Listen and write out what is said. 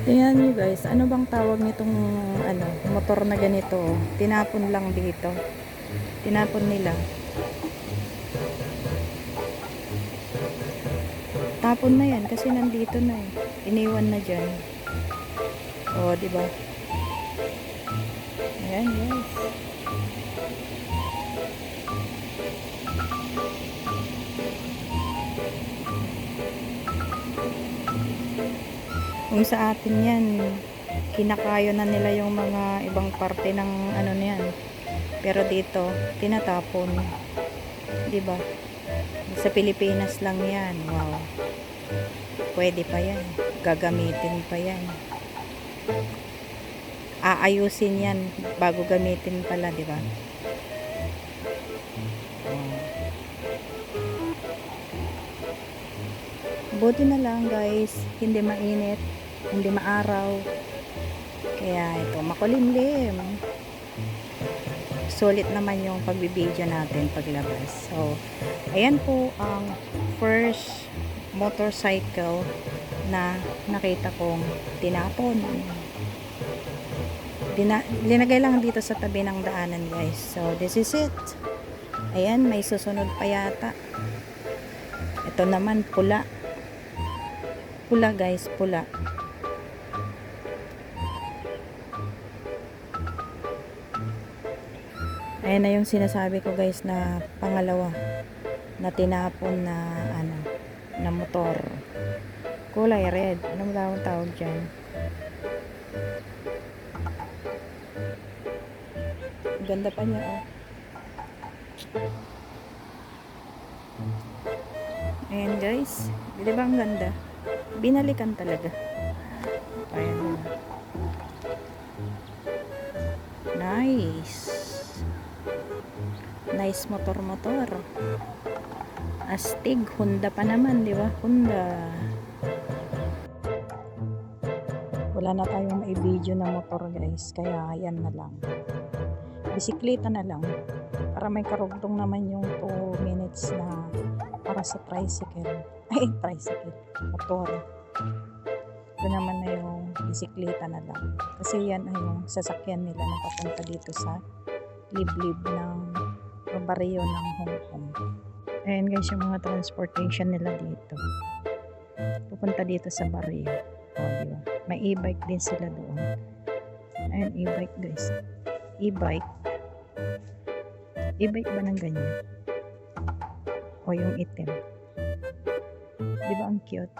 Tingnan nyo guys, ano bang tawag nitong motor na ganito? Tinapon lang dito. Tinapon nila. Tapon na yan kasi nandito na eh. Iniwan na dyan. O, di ba? Ayan guys. Kung sa atin yan, kinakayo na nila yung mga ibang parte ng ano niyan. Pero dito, tinatapon. 'Di ba? Sa Pilipinas lang 'yan. Wow. Pwede pa 'yan. Gagamitin pa 'yan. Aayusin 'yan bago gamitin pala, 'di ba? Buti na lang guys, hindi mainit, hindi maaraw. Kaya ito, makulimlim. Sulit naman yung pagbibideo natin paglabas. So, ayan po ang first motorcycle na nakita kong tinapon. Linagay lang dito sa tabi ng daanan guys. So, this is it. Ayan, may susunod pa yata. Ito naman, pula. Pula guys, pula. Ayan na yung sinasabi ko guys na pangalawa na tinapon na na motor. Kulay red. Anong tawag dyan? Ganda pa niya oh. Ayan guys. Di ba ang ganda? Binalikan talaga. Ayan. Nice. Nice motor. Astig, Honda pa naman, di ba? Honda. Wala na tayong i-video na motor, guys. Kaya yan na lang. Bisikleta na lang. Para may karugtong naman yung 2 minutes na para sa tricycle. Ay, tricycle. Motor. Ito naman na yung bisikleta na lang. Kasi yan ay yung sasakyan nila na papunta dito sa liblib ng baryo ng Hong Kong. Ayan guys yung mga transportation nila dito. Pupunta dito sa baryo. O, diba? May e-bike din sila doon. Ayan, e-bike guys. E-bike. E-bike ba ng ganyan? O yung itim. Diba ang cute?